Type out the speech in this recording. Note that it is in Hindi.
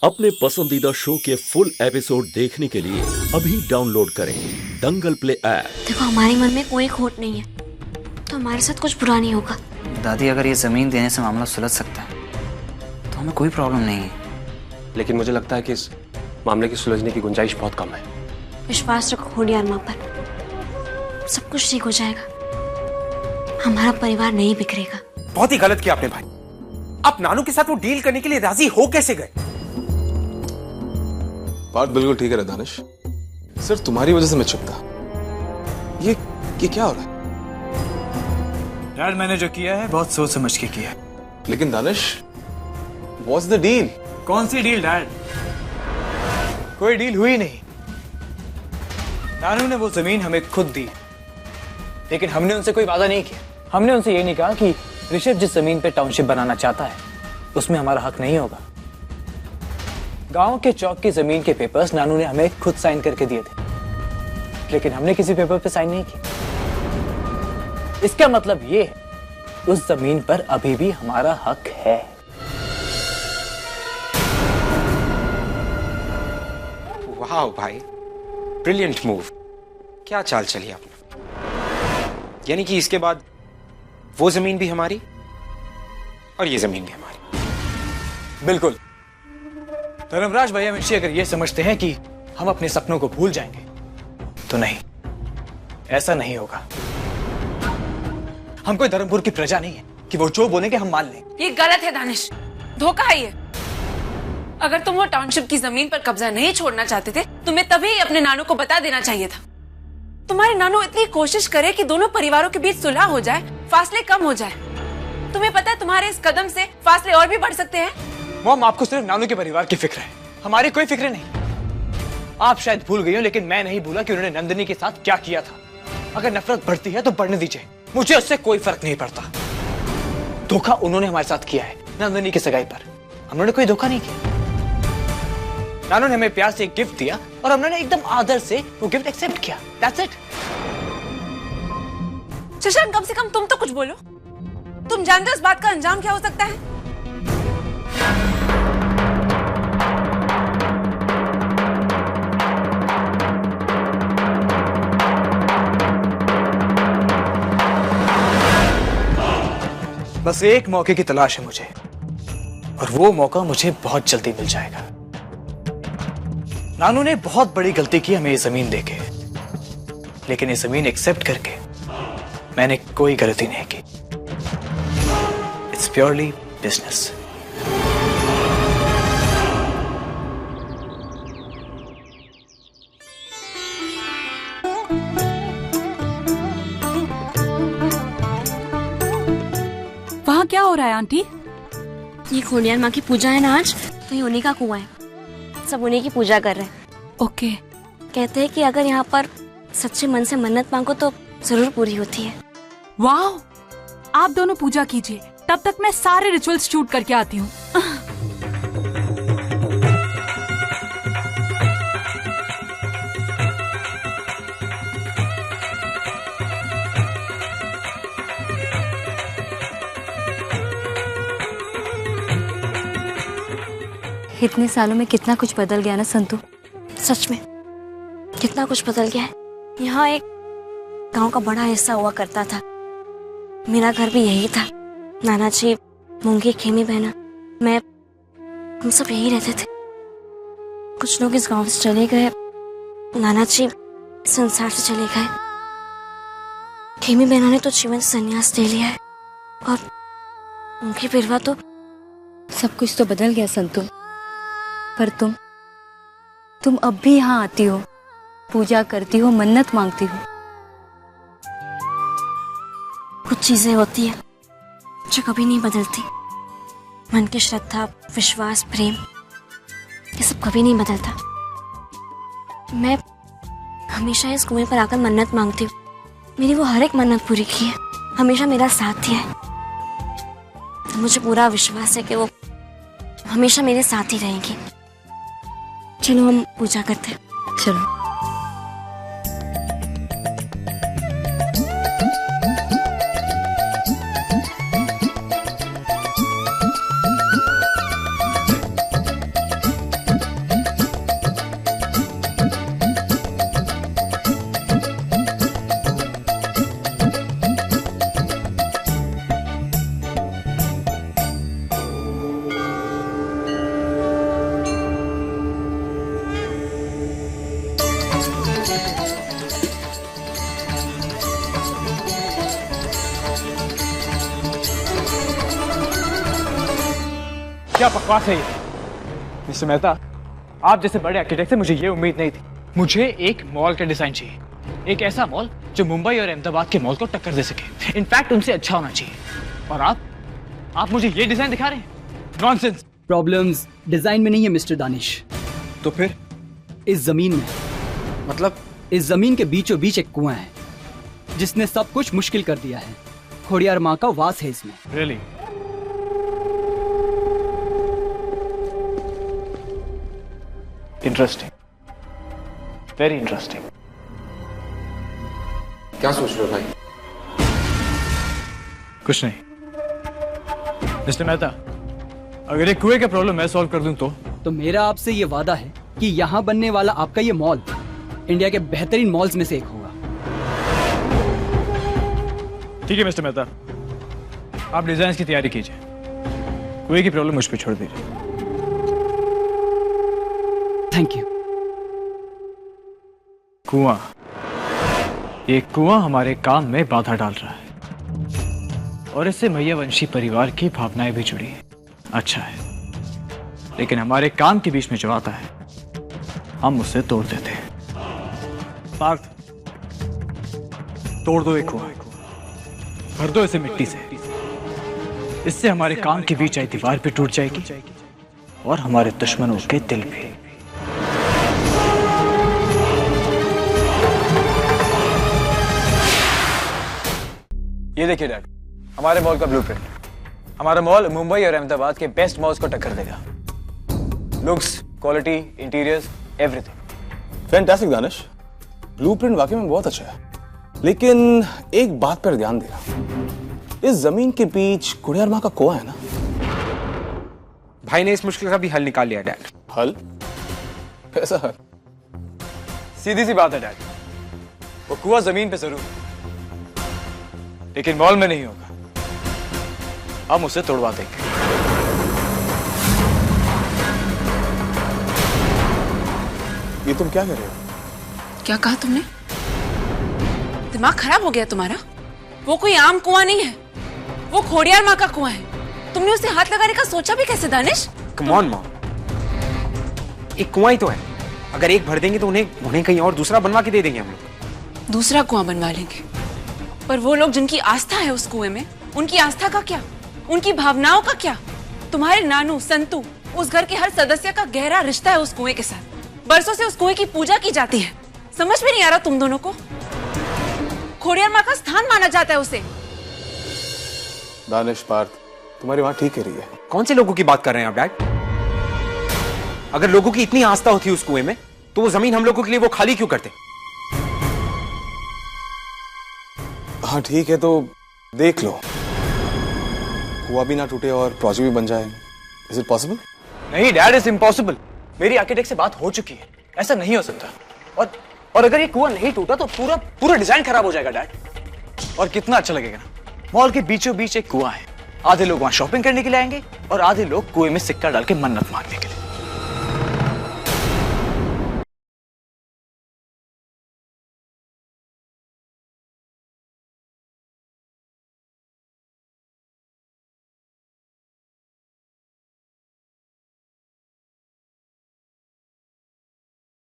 अपने पसंदीदा शो के फुल एपिसोड देखने के लिए अभी डाउनलोड करें दंगल प्ले ऐप। देखो, हमारे मन में कोई खोट नहीं है, तो हमारे साथ कुछ बुरा नहीं होगा। दादी, अगर ये जमीन देने से मामला सुलझ सकता है तो हमें कोई प्रॉब्लम नहीं है। लेकिन मुझे लगता है कि इस मामले की सुलझने की गुंजाइश बहुत कम है। विश्वास रखो खोडियार माँ पर, सब कुछ ठीक हो जाएगा। हमारा परिवार नहीं बिखरेगा। बहुत ही गलत किया आपने भाई। आप नानू के साथ वो डील करने के लिए राजी हो कैसे गए? बात बिल्कुल ठीक है दानिश। सिर्फ तुम्हारी वजह से मैं चुप था। ये क्या हो रहा है? डैड, मैंने जो किया है बहुत सोच समझ के किया है। लेकिन दानिश, व्हाट्स द डील? कौन सी डील डैड? कोई डील हुई नहीं। नानू ने वो जमीन हमें खुद दी, लेकिन हमने उनसे कोई वादा नहीं किया। हमने उनसे ये नहीं कहा कि ऋषभ जिस जमीन पे टाउनशिप बनाना चाहता है उसमें हमारा हक नहीं होगा। गांव के चौक की जमीन के पेपर्स नानू ने हमें खुद साइन करके दिए थे, लेकिन हमने किसी पेपर पे साइन नहीं किया। इसका मतलब ये है उस जमीन पर अभी भी हमारा हक है। वाह भाई, ब्रिलियंट मूव। क्या चाल चली आपने। यानी कि इसके बाद वो जमीन भी हमारी और ये जमीन भी हमारी। बिल्कुल। धर्मराज भैया मिर्ची अगर ये समझते हैं कि हम अपने सपनों को भूल जाएंगे तो नहीं, ऐसा नहीं होगा। हम कोई धर्मपुर की प्रजा नहीं है कि वो जो बोलेंगे हम मान लें। ये गलत है दानिश, धोखा है ये। अगर तुम वो टाउनशिप की जमीन पर कब्जा नहीं छोड़ना चाहते थे, तुम्हें तभी अपने नानू को बता देना चाहिए था। तुम्हारे नानू इतनी कोशिश करे कि दोनों परिवारों के बीच सुलह हो जाए, फासले कम हो जाए। तुम्हें पता है तुम्हारे इस कदम से फासले और भी बढ़ सकते हैं। मॉम, आपको सिर्फ नानू के परिवार की फिक्र है, हमारी कोई फिक्र नहीं। आप शायद भूल गई हो, लेकिन मैं नहीं भूला कि उन्होंने नंदिनी के साथ क्या किया था। अगर नफरत बढ़ती है तो बढ़ने दीजिए, मुझे उससे कोई फर्क नहीं पड़ता। धोखा उन्होंने हमारे साथ किया है नंदिनी की सगाई पर। हमने कोई धोखा नहीं किया। नानू ने हमें प्यार से एक गिफ्ट दिया और हमने एकदम आदर से वो गिफ्ट एक्सेप्ट किया। That's it. शशांक, कम से कम तुम तो कुछ बोलो। तुम जानते हो इस बात का अंजाम क्या हो सकता है? बस एक मौके की तलाश है मुझे, और वो मौका मुझे बहुत जल्दी मिल जाएगा। नानू ने बहुत बड़ी गलती की हमें ये जमीन देके, लेकिन ये जमीन एक्सेप्ट करके मैंने कोई गलती नहीं की। It's purely business. वहाँ क्या हो रहा है आंटी? ये खोडियार माँ की पूजा है ना आज, तो ये उन्हीं का कुआं है। सब उन्हीं की पूजा कर रहे हैं। ओके। कहते हैं कि अगर यहाँ पर सच्चे मन से मन्नत मांगो तो जरूर पूरी होती है। वाह, आप दोनों पूजा कीजिए, तब तक मैं सारे रिचुअल्स शूट करके आती हूँ। इतने सालों में कितना कुछ बदल गया ना संतू। सच में कितना कुछ बदल गया है। यहाँ एक गांव का बड़ा हिस्सा हुआ करता था। मेरा घर भी यही था। नाना जी, मूंगी, खेमी बहना, मैं, हम सब यही रहते थे। कुछ लोग इस गांव से चले गए। नाना जी संसार से चले गए। खेमी बहना ने तो जीवन से संन्यास ले लिया है, और उनकी बिरवा तो। सब कुछ तो बदल गया संतू, पर तुम अब भी यहाँ आती हो, पूजा करती हो, मन्नत मांगती हो। कुछ चीजें होती है जो कभी नहीं बदलती। मन की श्रद्धा, विश्वास, प्रेम, ये सब कभी नहीं बदलता। मैं हमेशा इस कुएं पर आकर मन्नत मांगती हूँ। मेरी वो हर एक मन्नत पूरी की है, हमेशा मेरा साथ दिया है। तो मुझे पूरा विश्वास है कि वो हमेशा मेरे साथ ही रहेंगी। चलो हम पूजा करते हैं। चलो। क्या बकवास है ये? मिस्टर मेहता, आप जैसे बड़े आर्किटेक्ट से मुझे ये उम्मीद नहीं थी। मुझे एक मॉल का डिजाइन चाहिए, एक ऐसा मॉल जो मुंबई और अहमदाबाद के मॉल को टक्कर दे सके, इनफैक्ट उनसे अच्छा होना चाहिए। और आप मुझे ये डिजाइन दिखा रहे हैं? नॉनसेंस। प्रॉब्लम्स डिजाइन में नहीं है मिस्टर दानिश, तो फिर इस जमीन में। मतलब? इस जमीन के बीचों बीच एक कुआं है जिसने सब कुछ मुश्किल कर दिया है। खोड़ियार माँ का वास है इसमें। रियली? Interesting, very interesting. क्या सोच रहे हो भाई? कुछ नहीं। मिस्टर मेहता, अगर एक कुएं का प्रॉब्लम मैं सॉल्व कर दूं तो मेरा आपसे ये वादा है कि यहाँ बनने वाला आपका ये मॉल इंडिया के बेहतरीन मॉल्स में से एक होगा। ठीक है मिस्टर मेहता, आप डिजाइन की तैयारी कीजिए, कुएं की प्रॉब्लम मुझ पे छोड़ दीजिए। Thank you. कुआं, ये कुआं हमारे काम में बाधा डाल रहा है और इससे मैयावंशी परिवार की भावनाएं भी जुड़ी हैं। अच्छा है, लेकिन हमारे काम के बीच में जो आता है हम उसे तोड़ देते हैं। पार्थ, तोड़ दो एक कुआं, भर दो इसे मिट्टी से। इससे हमारे काम के बीच आई दीवार भी टूट जाएगी और हमारे दुश्मनों के दिल भी। ये देखिए डैड, हमारे मॉल का ब्लूप्रिंट। हमारा मॉल मुंबई और अहमदाबाद के बेस्ट मॉल्स को टक्कर देगा। Looks, quality, interiors, everything. Fantastic Danish, blueprint वाकई में बहुत अच्छा है, लेकिन एक बात पर ध्यान देना, इस जमीन के बीच खोड़ियार माँ का कुआं है ना। भाई ने इस मुश्किल का भी हल निकाल लिया डैड। हल? कैसा हल? सीधी सी बात है डैड, वो कुआं जमीन पे जरूर है, लेकिन मॉल में नहीं होगा। हम उसे तोड़वा देंगे। ये तुम क्या कर रहे हो? क्या कहा तुमने? दिमाग खराब हो गया तुम्हारा? वो कोई आम कुआं नहीं है, वो खोड़ियार माँ का कुआं है। तुमने उसे हाथ लगाने का सोचा भी कैसे दानिश? कम ऑन मॉम, एक कुआं ही तो है। अगर एक भर देंगे तो उन्हें कहीं और दूसरा बनवा के दे देंगे हम लोग। दूसरा कुआं बनवा लेंगे, पर वो लोग जिनकी आस्था है उस कुएं में, उनकी आस्था का क्या? उनकी भावनाओं का क्या? तुम्हारे नानू संतू, उस घर के हर सदस्य का गहरा रिश्ता है उस कुएं के साथ। बरसों से उस कुएं की पूजा की जाती है। समझ में नहीं आ रहा तुम दोनों को? खोड़ियार माँ का स्थान माना जाता है उसे। दानिश, पार्थ, तुम्हारी बात ठीक कह रही है। कौन से लोगों की बात कर रहे हैं आप डैड? अगर लोगों की इतनी आस्था होती उस कुएं में, तो वो जमीन हम लोगों के लिए वो खाली क्यों करते? हाँ ठीक है, तो देख लो, कुआं भी ना टूटे और प्रोजेक्ट भी बन जाए। Is it possible? नहीं डैड, इज इम्पॉसिबल। मेरी आर्किटेक्ट से बात हो चुकी है, ऐसा नहीं हो सकता। और अगर ये कुआं नहीं टूटा तो पूरा डिजाइन खराब हो जाएगा डैड। और कितना अच्छा लगेगा ना, मॉल के बीचों बीच एक कुआं है, आधे लोग वहां शॉपिंग करने के लिए आएंगे और आधे लोग कुएं में सिक्का डाल के मन्नत मांगने के लिए।